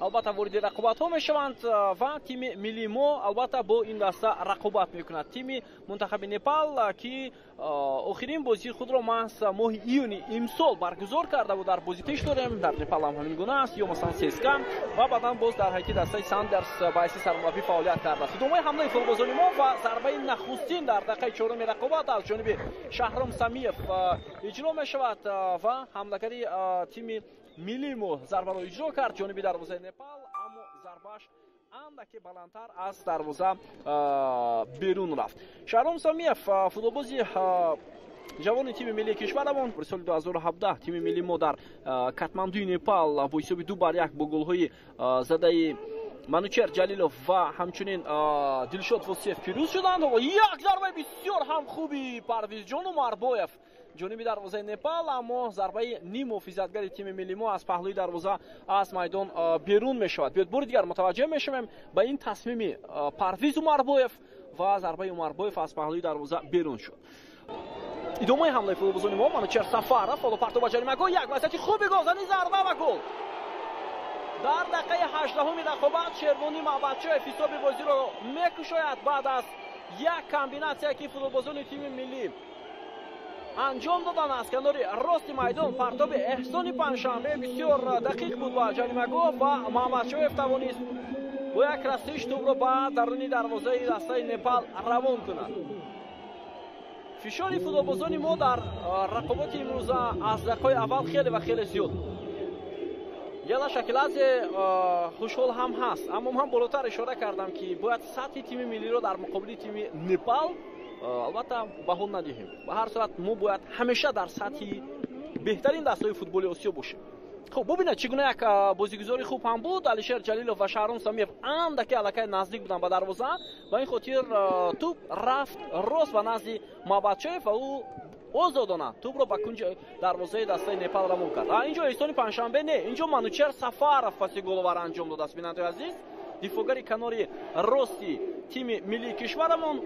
албатта вориди рақобатҳо мешаванд ва тими миллии мо албатта бо ин даста рақобат мекунад. Тими мунтахаби Непал ки охирин бозии худро маҳз моҳи июни имсол баргузор карда буд. Дар бози пеш дорем дар Непал ҳам ҳамин гуна аст, ё масалан ССКА ва баъдан боз дар ҳайти дастаи Сандерс ба ҳайти сармураббӣ фаъолият кардааст. идомаи ҳамлаи футболбозони мо ва зарбаи нахустин дар дақиқаи чорум рақобат аз ҷониби Шаҳром Самиев иҷро мешавад ва ҳамлагари тими миллии мо зарбаро иҷро кард ҷониби дарвозаи Непал, аммо зарбаш андаке баландтар аз дарвоза берун рафт. Шаҳром Самиев футболбози ҷавони тими миллии кишварамон дар соли 2017 тими миллии мо дар Катмандуи Непал бо ҳисоби 2-1 бо голҳои задаи Манучер Ҷалилов ва ҳамчунин Дилшод Восиев пирӯз шуданд. Як зарбаи бисёр ҳам хуби Парвизҷон Умарбоев ҷониби дарвозаи Непал, аммо зарбаи ним муҳофизатгари тими миллии мо аз паҳлӯи дарвоза аз майдон берун мешавад. биёд бори дигар мутаваҷҷеҳ мешавем ба ин тасмими Парвиз Умарбоев ва зарбаи Умарбоев аз паҳлӯи дарвоза берун шуд. идомаи ҳамлаи футболбозони мо Манучер Сафаров ҳоло партов ба ҷаримагоҳ, як вазъияти хуби голзанӣ, зарба ва гол. дар дақиқаи 18-уми рақобат Шервонӣ Маҳбатчоев ҳисоби бозиро мекушояд баъд аз як комбинатсия ки футболбозони тими миллӣ анҷом доданд аз канори рости майдон. партоби Эҳсони Панҷшанбе бисёр дақиқ буд ба ҷаримагоҳ ва Маҳбатчоев тавонист бо як растиш тӯбро ба даруни дарвозаи дастаи Непал равон кунад. фишори футболбозони мо дар рақобати имрӯза аз дақиқаи аввал хеле ва хеле зиёд. Яла Шакиладзе хушҳол ҳам ҳаст, аммо ман болотар ишора кардам ки бояд сатҳи тими миллиро дар муқобили тими Непал албатта баҳо надиҳем. ба ҳар сурат мо бояд ҳамеша дар сатҳи беҳтарин дастаҳои футболи Осиё бошем. хуб бубинед чӣ гуна як бозигузори хуб ҳам буд. Алишер Ҷалилов ва Шаҳром Самиев андаке аллакай наздик буданд ба дарвоза. Ба ин хотир туп рафт рост ба назди Маҳбатчоев ва ӯ озодона тӯбро ба кунҷи дарвозаи дастаи Непал равон кард. Инҷо Эҳсони Панҷшанбе не, инҷо Манучер Сафаров паси головар анҷом додааст. бинандаи азиз, дифогари канори рости тими миллии кишварамон.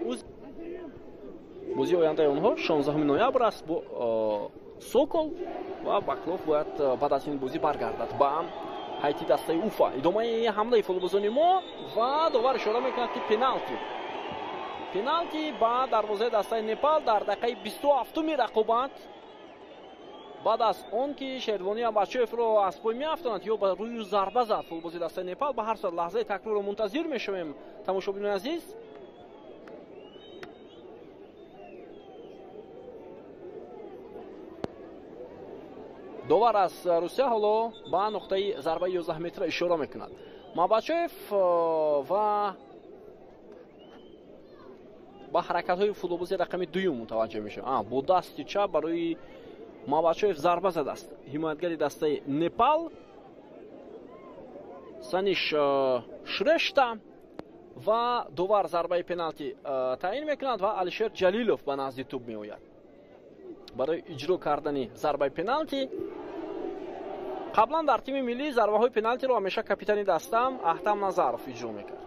бозии ояндаи онҳо 16 ноябр аст бо Сокол ва Баклов бояд баъд аз ин бозӣ баргардад ба ҳайти дастаи Уфа. идомаи ҳамлаи футболбозони мо ва довар ишора мекунад ки пеналти ба дарвозаи дастаи Непал дар дақиқаи 27-уми рақобат баъд аз он ки Шервонӣ Маҳбатчоевро аз пой меафтонад ё ба рӯю зарба зад футболбози дастаи Непал. ба ҳар сурат лаҳзаи такрорро мунтазир мешавем. тамошобинони азиз, довар аз Русия ҳоло ба нуқтаи зарбаи 11 метра ишора мекунад. Маҳбатчоев ва ба ҳаракатҳои футболбози рақами дуюм мутаваҷҷеҳ мешавад. бо дасти чап барои Маҳбатчоев зарба задааст. ҳимоятгари дастаи Непал Саниш Шрешта ва довар зарбаи пеналти таъин мекунад ва Алишер Ҷалилов ба назди тӯб меояд барои иҷро кардани зарбаи пеналти. қаблан дар тими миллӣ зарбаҳои пеналтиро ҳамеша капитани дастам Аҳтам Назаров иҷро мекард,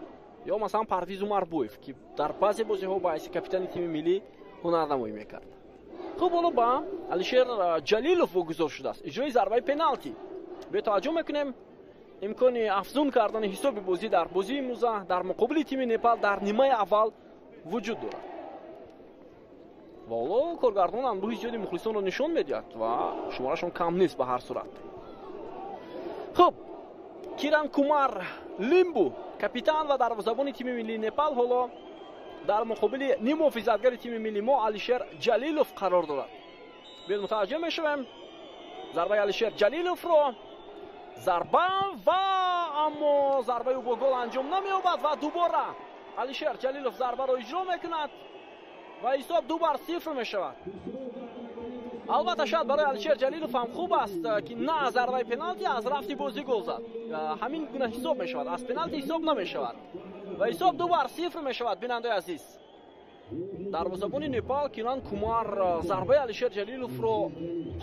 ё масалан Парвиз Умарбоев ки дар баъзе бозиҳо ба ҳайси капитани тими миллӣ ҳунарнамоӣ мекард. хуб ҳоло ба Алишер Ҷалилов вогузор шудааст иҷрои зарбаи пеналти. бетаваҷҷӯҳ мекунем имкони афзун кардани ҳисоби бозӣ дар бозии имрӯза дар муқобили тими Непал дар нимаи аввал вуҷуд дорад. ва ҳоло коргардон анбӯҳи зиёди мухлисонро нишон медиҳад ва шуморашон кам нест ба ҳар сурат. хуб, Киран Кумар Лимбу, капитан ва дарвозабони тими миллии Непал, ҳоло дар муқобили ним муҳофизатгари тими миллии мо Алишер Ҷалилов қарор дорад. биёд мутаваҷҷеҳ мешавем зарбаи Алишер Ҷалиловро. зарба ва аммо зарбаи ӯ бо гол анҷом намеёбад ва дубора Алишер Ҷалилов зарбаро иҷро мекунад ва ҳисоб 2-0 мешавад. албатта шояд барои Алишер Ҷалилов ҳам хуб аст ки на аз зарбаи пеналти аз рафти бозӣ гол зад. ҳамин гуна ҳисоб мешавад, аз пеналти ҳисоб намешавад ва ҳисоб 2-0 мешавад. бинандаи азиз, дарвозабони Непал Киран Кумар зарбаи Алишер Ҷалиловро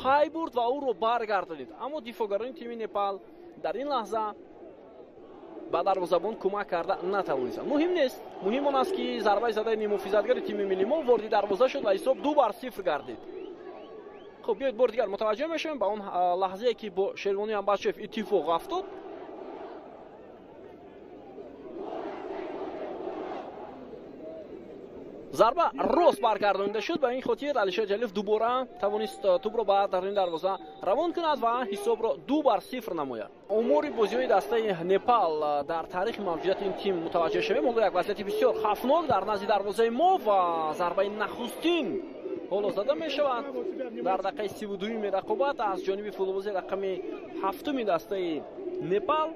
пай бурд ва ӯро баргардонид, аммо дифогарони тими Непал дар ин лаҳза ба дарвозабон кӯмак карда натавонистанд. муҳим нест, муҳим он аст ки зарбаи задаи ниммуҳофизатгари тими миллии мо ворди дарвоза шуд ва ҳисоб 2-0 гардид. хуб, биёед бори дигар мутаваҷҷеҳ мешавем ба он лаҳзае ки бо Шервонӣ Маҳбатчоев иттифоқ афтод. зарба рост баргардонда шуд. ба ин хотир Алишер Ҷалилов дубора тавонист тӯбро ба даруни дарвоза равон кунад ва ҳисобро 2-0 намояд. умури бозиҳои дастаи Непал дар таърихи мавҷудияти ин тим мутаваҷҷеҳ шавем. ҳоло як вазъияти бисёр хафнок дар назди дарвозаи мо ва зарбаи нахустин ҳоло зада мешавад дар дақиқаи 32-уми рақобат аз ҷониби футболбози рақами 7-уми дастаи Непал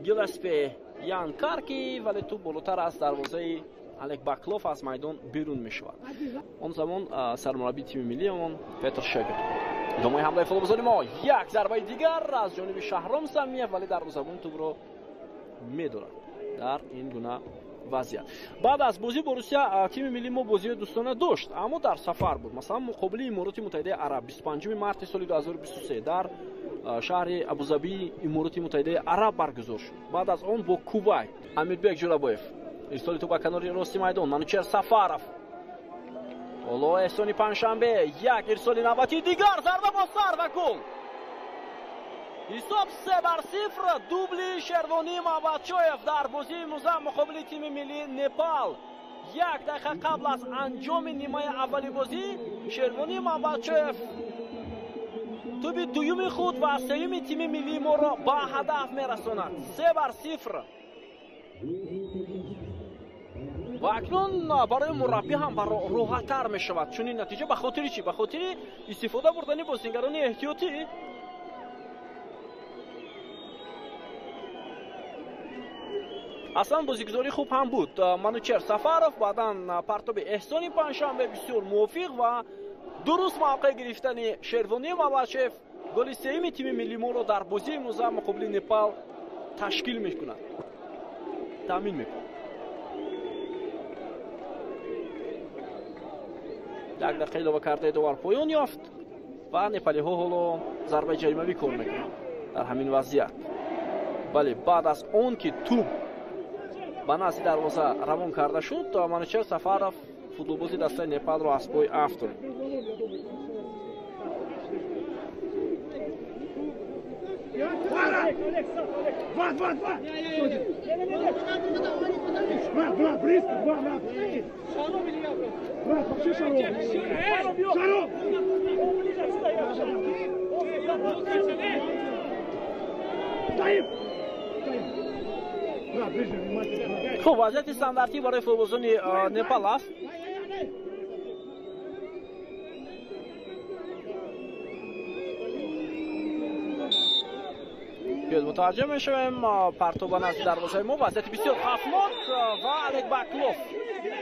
Гиллеспи Ян Карки, вале ту болотар аз дарвозаи Алек Баклов аз майдон берун мешавад. он замон сармураббии тими миллиамон Петр Шегер. идомаи ҳамлаи футболбозони мо як зарбаи дигар аз ҷониби Шаҳром Самиев, вале дарвозабон тӯбро медорад дар ин гуна вазъият. баъд аз бозӣ бо Русия тими миллии мо бозиҳои дӯстона дошт, аммо дар сафар буд. масалан муқобили Имороти Муттаҳидаи Араб 25 марти соли 2023 дар шаҳри Абузабии Имороти Муттаҳидаи Араб баргузор шуд. баъд аз он бо Кувайт Амирбек Ҷӯлабоев ирсоли тӯб ба канори рости майдон. Манучер Сафаров, ҳоло Эҳсони Панҷшанбе, як ирсоли навбатӣ дигар, зарба бо сар ва гол. ҳисоб 3-0. дубли Шервонӣ Мамбатчоев дар бозии муза муқобили тими миллии Непал. як дақиқа қабл аз анҷоми нимаи аввали бозӣ Шервонӣ Мамбатчоев тӯби дуюми худ ва сеюми тими миллии моро ба ҳадаф мерасонад. 3-0. ва акнун барои мураббӣ ҳам роҳаттар мешавад. чунин натиҷа ба хотири чӣ? ба хотири истифода бурдани бозингарони эҳтиётӣ. аслан бозигузори хуб ҳам буд. Манучер Сафаров, баъдан партоби Эҳсони Панҷшанбе бисёр мувофиқ ва дуруст мавқеъ гирифтани Шервонӣ Мамбатчоев голи сеюми тими миллии моро дар бозии имрӯза муқобили Непал ташкил мекунад, таъмин мекунад. як дақиқа илова кардаи довар поён ёфт ва непалиҳо ҳоло зарбаи ҷаримавӣ кор мекунанд дар ҳамин вазъият. бале баъд аз он ки тӯб ба назди дарвоза равон карда шуд, Манучер Сафаров футболбози дастаи Непалро аз пои афтон. خب وضعیت استانداردی برای فوتبالبازان نپال است. بیاد متوجه میشویم پرتوبان از دروازه ما وضعیت بسیار خطرناک و الک باکلوف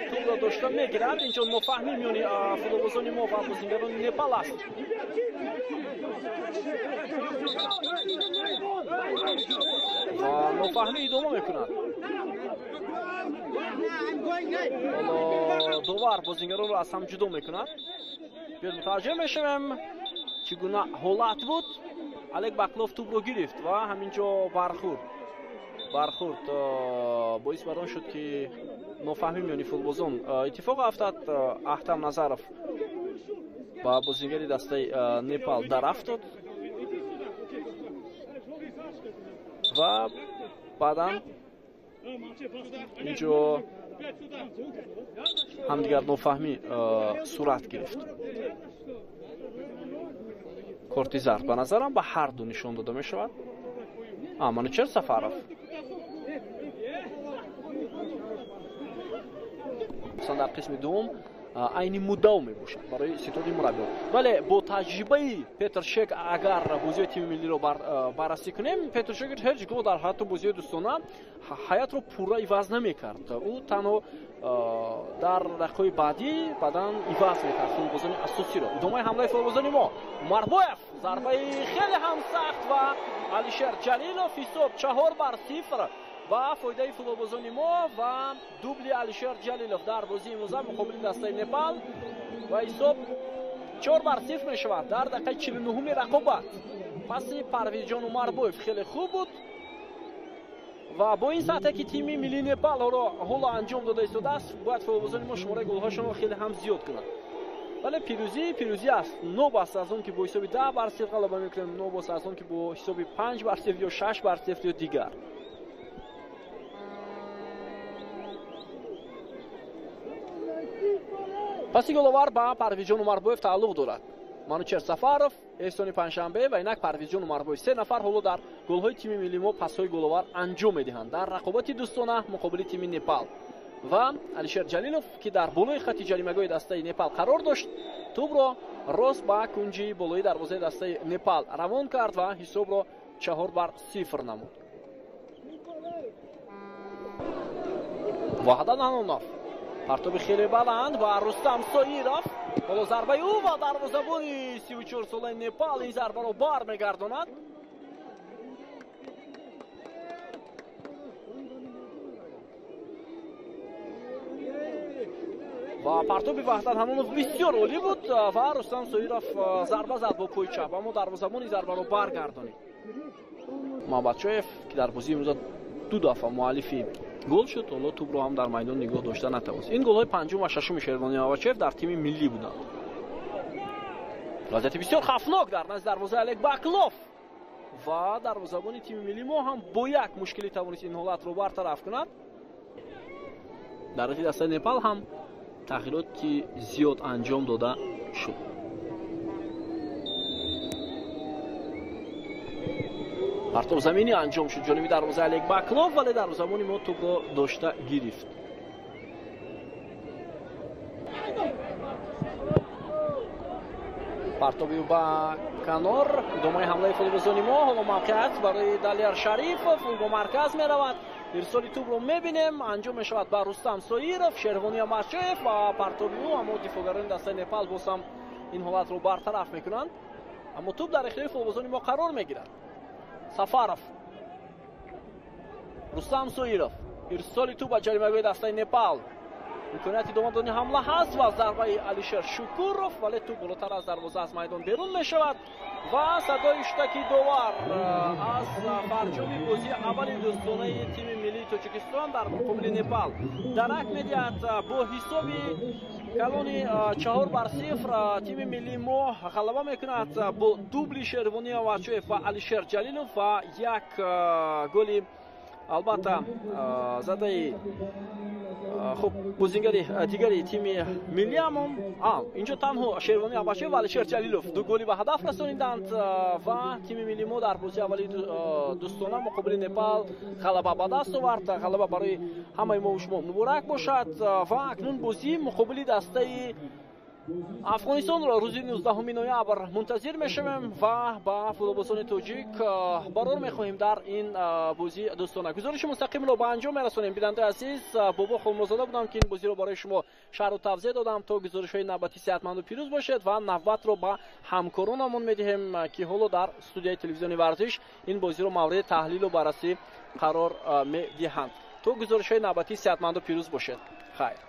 توپ را داشته میگیرد. اینجا نفهمی میانی فوتبالبازان ما و بازیگران نپال است. و نفهمی ادامه میکند. حالا دوبار بازیگران رو از هم جدا میکند. بیاد متوجه میشویم چگونه حالت بود. الک باکلوف توپ رو گرفت و همینجا برخورد باعث بر آن شد که نفهمی میانی فوتبالبازان اتفاق افتاد. احتم نظرов با بازیگری دسته نپال در افتاد و بعدا اینجا همدیگر نفهمی صورت گرفت. کارتی زرد به نظرم به هر دو نشان داده می شود. Манучер Сафаров در قسم دوم айни муддав мебошад барои ситоди мураббиён. вале бо таҷрибаи Петр Шек агар бозиҳои тими миллиро баррасӣ кунем, Петр Шек ҳеҷ гоҳ дар ҳатто бозиҳои дӯстона ҳаятро пурра иваз намекард. ӯ танҳо дар дақиқаҳои баъдӣ баъдан иваз мекард футболбозони асосиро. идомаи ҳамлаи футболбозони мо Умарбоев, зарбаи хеле ҳам сахт ва Алишер Ҷалилов. ҳисоб 4-0 با فایده فوتبالبازان ما و دوبلی Алишер Ҷалилов در بازی امروزه مقابل دسته نپال و حساب 4-0 می شود در دقیقه 49 رقابت. پس پرویزجان عمربویف خیلی خوب بود و با این سطحی که تیم ملی نپال حالا انجام داده است باید فوتبالبازان ما شماره گل‌هاشون رو خیلی هم زیاد کنند. ولی پیروزی است. نو باست از اون که با حساب 10-0 غلبه میکنیم، نو باست از اون که با حساب 5-0 یا 6-0 یا دیگر. паси головар ба Парвизҷон Умарбоев тааллуқ дорад. Манучер Сафаров, Эҳсони Паншанбе ва инак Парвизҷон Умарбоев се нафар ҳоло дар голҳои тими милли мо пасҳои головар анҷом медиҳанд дар рақобати дӯстона муқобили тими Непал. Ва Алишер Ҷалилов ки дар болои хати ҷаримагоҳи дастаи Непал қарор дошт, тӯбро рост ба кунҷи болои дарвозаи дастаи Непал равон кард ва ҳисобро 4-0 намуд. Ваҳдан Ҳанонов, партоби хеле баланд ба Рустам Соиров, ҳоло зарбаи ӯ ва дарвозабони 34 солаи Непал ин зарбаро бармегардонад. ва партоби Ваҳдан Ҳанонов бисёр олӣ буд ва Рустам Соиров зарба зад бо пӯи чап, аммо дарвозабони зарбаро баргардонид. Мамбатшоев ки дар бозии имрӯза 2 дафъа муаллифи гол шуд, ҳоло тӯбро ҳам дар майдон нигоҳ дошта натавонист. ин голҳои панҷум ва шашуми Шервони Мамбатшоев дар тими миллӣ буданд. вазъияти бисёр хавфнок дар назди дарвозаи Олег Баклов ва дарвозабони тими милли мо ҳам бо як мушкилӣ тавонист ин ҳолатро бартараф кунад. дар ҳолати дастаи Непал ҳам тағйироти зиёд анҷом дода шуд. партоб заминӣ анҷом шуд ҷониби дарвозаи Олег Баклов, вале дарвозабони мо тӯбро дошта гирифт. партоби ба канор, идомаи ҳамлаи футболбозони мо, ҳоло мавқеат барои Далер Шарифов, ӯ ба марказ меравад. ирсоли тӯбро мебинем, анҷом мешавад ба Рустам Соиров, Шервони Амарчоев ва партоби ӯ, аммо дифоъгарони дастаи Непал боз ҳам ин ҳолатро бартараф мекунанд. аммо тӯб дар ихтиёри футболбозони мо қарор мегирад. Сафаров, Рустам Соиров, ирсоли тӯб ба ҷаримагоҳи дастаи Непал. имконияти идомадони ҳамла ҳаст ва зарбаи Алишер Шукуров, вале тӯб болотар аз дарвоза аз майдон берун мешавад ва садои штаки довар аз фарҷоми бозии аввали дӯстонаи тими миллии Тоҷикистон дар муқобили Непал дарак медиҳад. бо ҳисоби калони 4-0 тими милли мо ғалаба мекунад бо дубли Шервони Мамбатшоев ва Алишер Ҷалилов ва як голи албатта задаи хуб бозингари дигари тими миллиамон инҷо танҳо Шервони Мамбатшоев ва Алишер Ҷалилов 2 голи ба ҳадаф расонинданд ва тими милли мо дар бозии аввали дӯстона муқобили Непал ғалаба ба даст овард. ғалаба барои ҳамаи мо шумо муборак бошад ва акнун бозии муқобили дастаи Афғонистонро рӯзи 19 ноябр мунтазир мешавем ва ба футболбозони тоҷик барор мехоҳем дар ин бозии дӯстона. гузориши мустақимро ба анҷом мерасонем. бинандаи азиз, бобо Холмозода будам ки ин бозиро барои шумо шарҳу тавзеҳ додам. то гузоришҳои навбати сеҳатманду пирӯз бошед ва навбатро ба ҳамкоронамон медиҳем ки ҳоло дар студияи телевизиони варзиш ин бозиро мавриди таҳлилу баррасӣ қарор медиҳанд. то гузоришҳои навбати сеҳатманду пирӯз бошед. хайр.